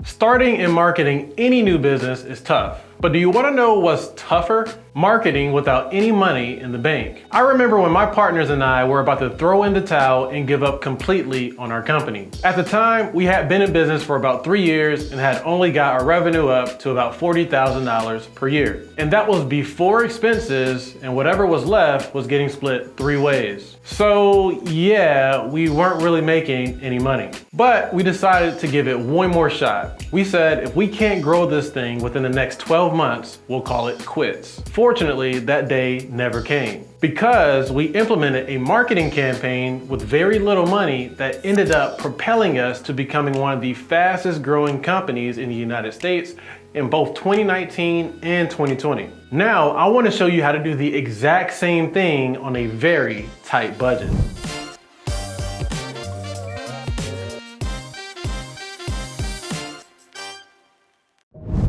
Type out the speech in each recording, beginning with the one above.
Starting and marketing any new business is tough. But do you want to know what's tougher? Marketing without any money in the bank. I remember when my partners and I were about to throw in the towel and give up completely on our company. At the time, we had been in business for about 3 years and had only got our revenue up to about $40,000 per year. And that was before expenses, and whatever was left was getting split 3 ways. So yeah, we weren't really making any money. But we decided to give it one more shot. We said if we can't grow this thing within the next 12 months, we'll call it quits. Fortunately, that day never came because we implemented a marketing campaign with very little money that ended up propelling us to becoming one of the fastest growing companies in the United States in both 2019 and 2020. Now, I want to show you how to do the exact same thing on a very tight budget.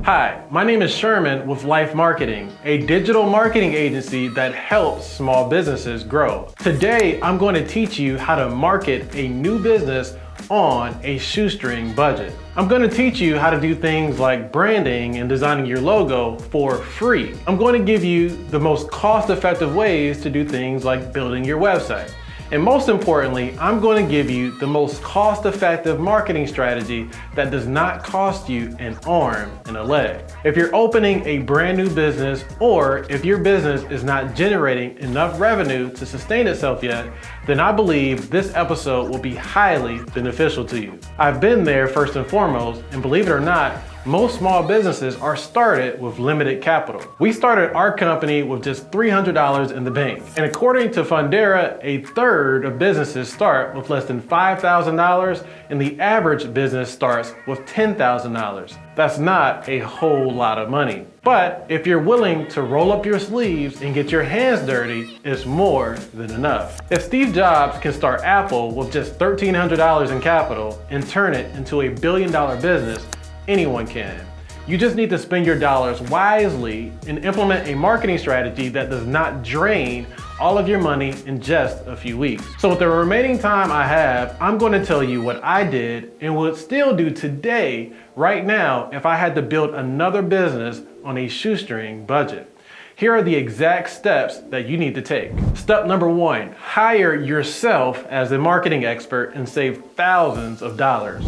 Hi, my name is Sherman with Life Marketing, a digital marketing agency that helps small businesses grow. Today, I'm going to teach you how to market a new business on a shoestring budget. I'm going to teach you how to do things like branding and designing your logo for free. I'm going to give you the most cost-effective ways to do things like building your website. And most importantly, I'm going to give you the most cost-effective marketing strategy that does not cost you an arm and a leg. If you're opening a brand new business, or if your business is not generating enough revenue to sustain itself yet, then I believe this episode will be highly beneficial to you. I've been there first and foremost, and believe it or not, most small businesses are started with limited capital. We started our company with just $300 in the bank. And according to Fundera, a third of businesses start with less than $5,000 and the average business starts with $10,000. That's not a whole lot of money. But if you're willing to roll up your sleeves and get your hands dirty, it's more than enough. If Steve Jobs can start Apple with just $1,300 in capital and turn it into a billion-dollar business, anyone can. You just need to spend your dollars wisely and implement a marketing strategy that does not drain all of your money in just a few weeks. So with the remaining time I have, I'm going to tell you what I did and would still do today, right now, if I had to build another business on a shoestring budget. Here are the exact steps that you need to take. Step number 1, hire yourself as a marketing expert and save thousands of dollars.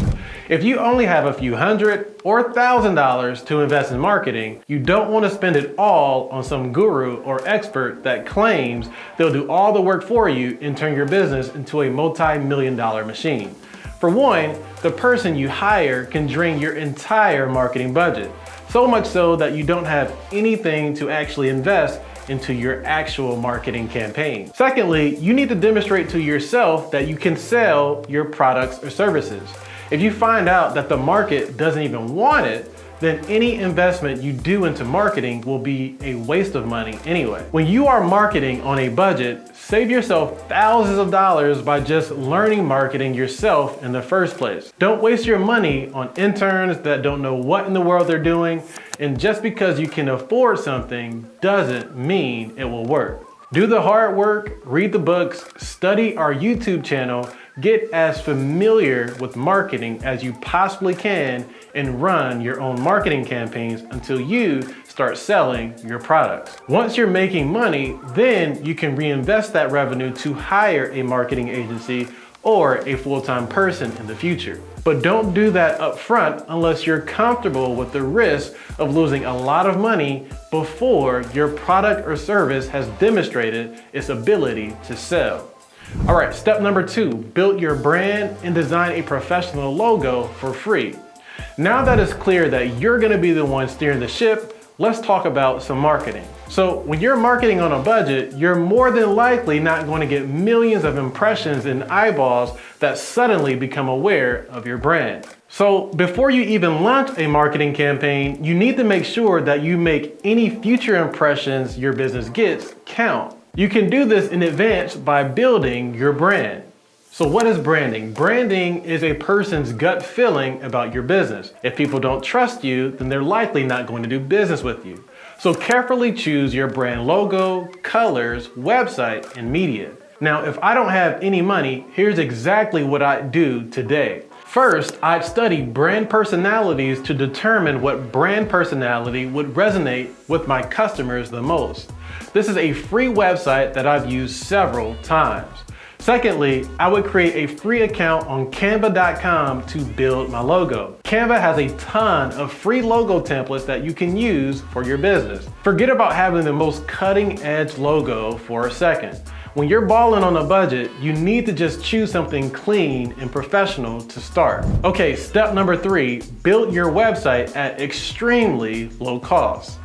If you only have a few hundred or $1,000 to invest in marketing, you don't want to spend it all on some guru or expert that claims they'll do all the work for you and turn your business into a multi-million-dollar machine. For one, the person you hire can drain your entire marketing budget. So much so that you don't have anything to actually invest into your actual marketing campaign. Secondly, you need to demonstrate to yourself that you can sell your products or services. If you find out that the market doesn't even want it, then any investment you do into marketing will be a waste of money anyway. When you are marketing on a budget, save yourself thousands of dollars by just learning marketing yourself in the first place. Don't waste your money on interns that don't know what in the world they're doing, and just because you can afford something doesn't mean it will work. Do the hard work, read the books, study our YouTube channel, get as familiar with marketing as you possibly can, and run your own marketing campaigns until you start selling your products. Once you're making money, then you can reinvest that revenue to hire a marketing agency or a full-time person in the future. But don't do that up front unless you're comfortable with the risk of losing a lot of money before your product or service has demonstrated its ability to sell. All right, step number 2, build your brand and design a professional logo for free. Now that it's clear that you're gonna be the one steering the ship, let's talk about some marketing. So when you're marketing on a budget, you're more than likely not going to get millions of impressions and eyeballs that suddenly become aware of your brand. So before you even launch a marketing campaign, you need to make sure that you make any future impressions your business gets count. You can do this in advance by building your brand. So what is branding? Branding is a person's gut feeling about your business. If people don't trust you, then they're likely not going to do business with you. So carefully choose your brand logo, colors, website, and media. Now, if I don't have any money, here's exactly what I do today. First, I'd study brand personalities to determine what brand personality would resonate with my customers the most. This is a free website that I've used several times. Secondly, I would create a free account on canva.com to build my logo. Canva has a ton of free logo templates that you can use for your business. Forget about having the most cutting edge logo for a second. When you're balling on a budget, you need to just choose something clean and professional to start. Okay, step number 3, build your website at extremely low cost.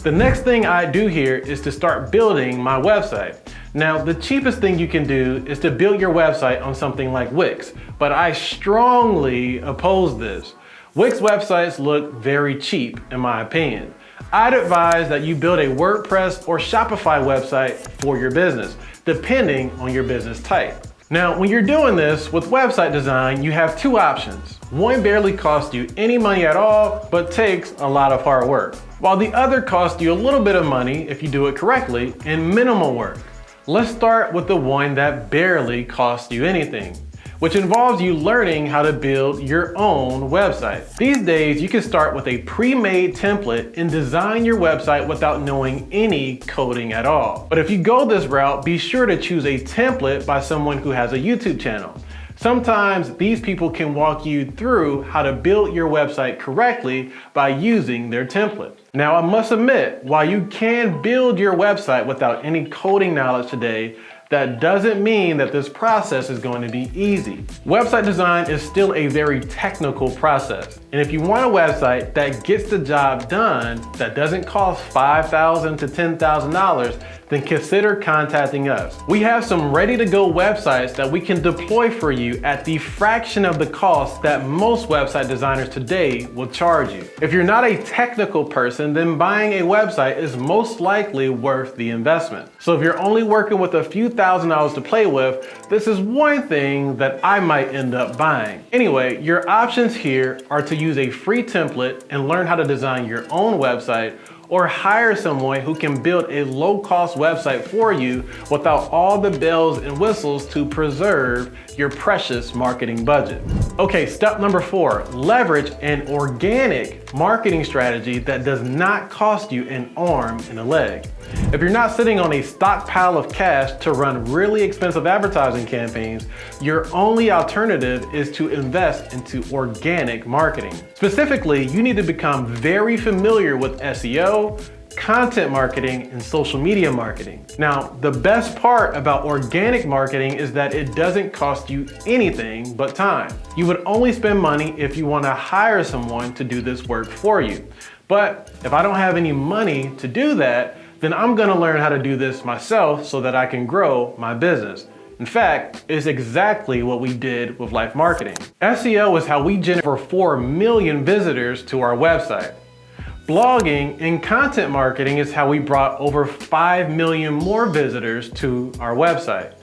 The next thing I do here is to start building my website. Now, the cheapest thing you can do is to build your website on something like Wix, but I strongly oppose this. Wix websites look very cheap, in my opinion. I'd advise that you build a WordPress or Shopify website for your business, depending on your business type. Now, when you're doing this with website design, you have two options. One barely costs you any money at all, but takes a lot of hard work, while the other costs you a little bit of money if you do it correctly and minimal work. Let's start with the one that barely costs you anything, which involves you learning how to build your own website. These days, you can start with a pre-made template and design your website without knowing any coding at all. But if you go this route, be sure to choose a template by someone who has a YouTube channel. Sometimes these people can walk you through how to build your website correctly by using their template. Now, I must admit, while you can build your website without any coding knowledge today, that doesn't mean that this process is going to be easy. Website design is still a very technical process. And if you want a website that gets the job done, that doesn't cost $5,000 to $10,000, then consider contacting us. We have some ready to go websites that we can deploy for you at the fraction of the cost that most website designers today will charge you. If you're not a technical person, then buying a website is most likely worth the investment. So if you're only working with a few $1,000 to play with, this is one thing that I might end up buying. Anyway, your options here are to use a free template and learn how to design your own website, or hire someone who can build a low-cost website for you without all the bells and whistles to preserve your precious marketing budget. Okay, step number 4, leverage an organic marketing strategy that does not cost you an arm and a leg. If you're not sitting on a stockpile of cash to run really expensive advertising campaigns, your only alternative is to invest into organic marketing. Specifically, you need to become very familiar with SEO, content marketing, and social media marketing. Now, the best part about organic marketing is that it doesn't cost you anything but time. You would only spend money if you want to hire someone to do this work for you. But if I don't have any money to do that, then I'm gonna learn how to do this myself so that I can grow my business. In fact, it's exactly what we did with Life Marketing. SEO is how we generate over 4 million visitors to our website. Blogging and content marketing is how we brought over 5 million more visitors to our website.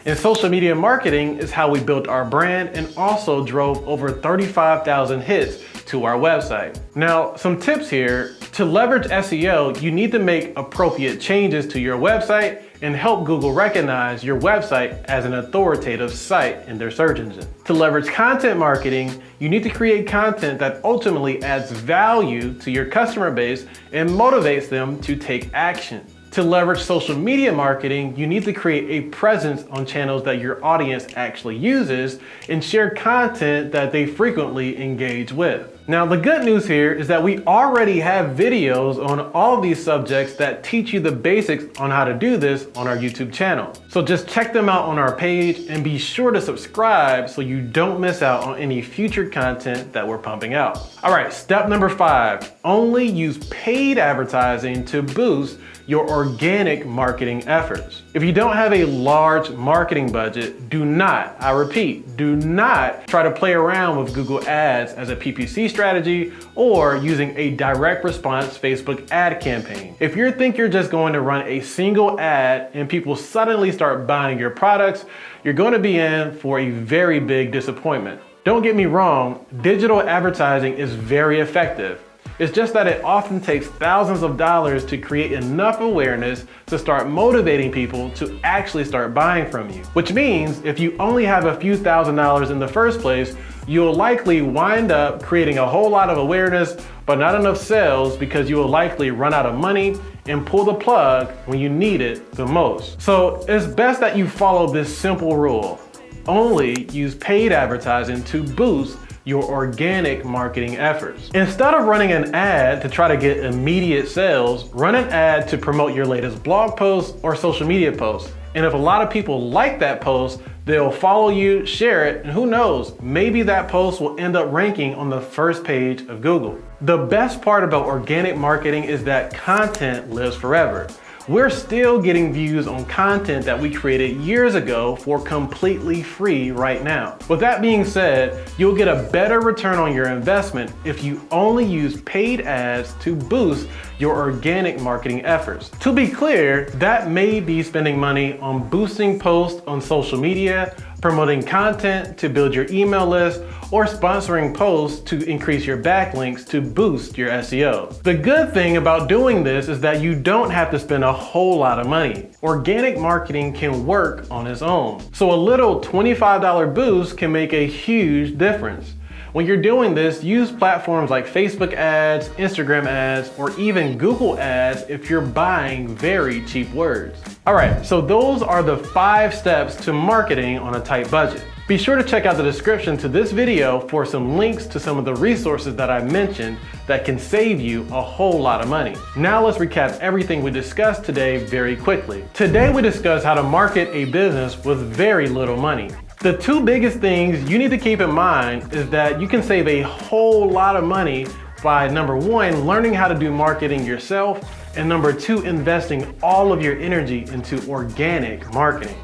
And social media marketing is how we built our brand and also drove over 35,000 hits to our website. Now, some tips here. To leverage SEO, you need to make appropriate changes to your website and help Google recognize your website as an authoritative site in their search engine. To leverage content marketing, you need to create content that ultimately adds value to your customer base and motivates them to take action. To leverage social media marketing, you need to create a presence on channels that your audience actually uses and share content that they frequently engage with. Now, the good news here is that we already have videos on all of these subjects that teach you the basics on how to do this on our YouTube channel. So just check them out on our page and be sure to subscribe so you don't miss out on any future content that we're pumping out. All right, step number 5, only use paid advertising to boost your organic marketing efforts. If you don't have a large marketing budget, do not, I repeat, do not try to play around with Google Ads as a PPC strategy or using a direct response Facebook ad campaign. If you think you're just going to run a single ad and people suddenly start buying your products, you're going to be in for a very big disappointment. Don't get me wrong, digital advertising is very effective. It's just that it often takes thousands of dollars to create enough awareness to start motivating people to actually start buying from you. Which means if you only have a few $1,000s in the first place, you'll likely wind up creating a whole lot of awareness, but not enough sales because you will likely run out of money and pull the plug when you need it the most. So it's best that you follow this simple rule. Only use paid advertising to boost your organic marketing efforts. Instead of running an ad to try to get immediate sales, run an ad to promote your latest blog post or social media post. And if a lot of people like that post, they'll follow you, share it, and who knows, maybe that post will end up ranking on the first page of Google. The best part about organic marketing is that content lives forever. We're still getting views on content that we created years ago for completely free right now. With that being said, you'll get a better return on your investment if you only use paid ads to boost your organic marketing efforts. To be clear, that may be spending money on boosting posts on social media, promoting content to build your email list, or sponsoring posts to increase your backlinks to boost your SEO. The good thing about doing this is that you don't have to spend a whole lot of money. Organic marketing can work on its own. So a little $25 boost can make a huge difference. When you're doing this, use platforms like Facebook ads, Instagram ads, or even Google ads if you're buying very cheap words. All right, so those are the 5 steps to marketing on a tight budget. Be sure to check out the description to this video for some links to some of the resources that I mentioned that can save you a whole lot of money. Now let's recap everything we discussed today very quickly. Today we discussed how to market a business with very little money. The 2 biggest things you need to keep in mind is that you can save a whole lot of money by number 1, learning how to do marketing yourself, and number 2, investing all of your energy into organic marketing.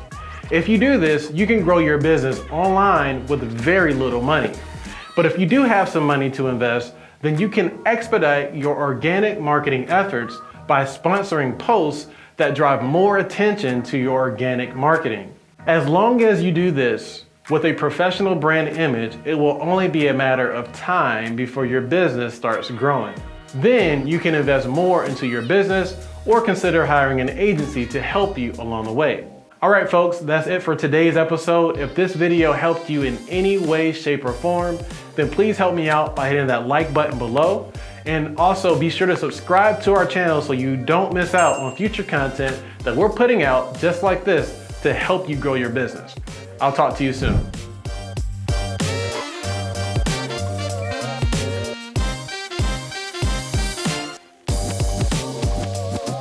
If you do this, you can grow your business online with very little money. But if you do have some money to invest, then you can expedite your organic marketing efforts by sponsoring posts that drive more attention to your organic marketing. As long as you do this with a professional brand image, it will only be a matter of time before your business starts growing. Then you can invest more into your business or consider hiring an agency to help you along the way. All right, folks, that's it for today's episode. If this video helped you in any way, shape, or form, then please help me out by hitting that like button below. And also be sure to subscribe to our channel so you don't miss out on future content that we're putting out just like this to help you grow your business. I'll talk to you soon.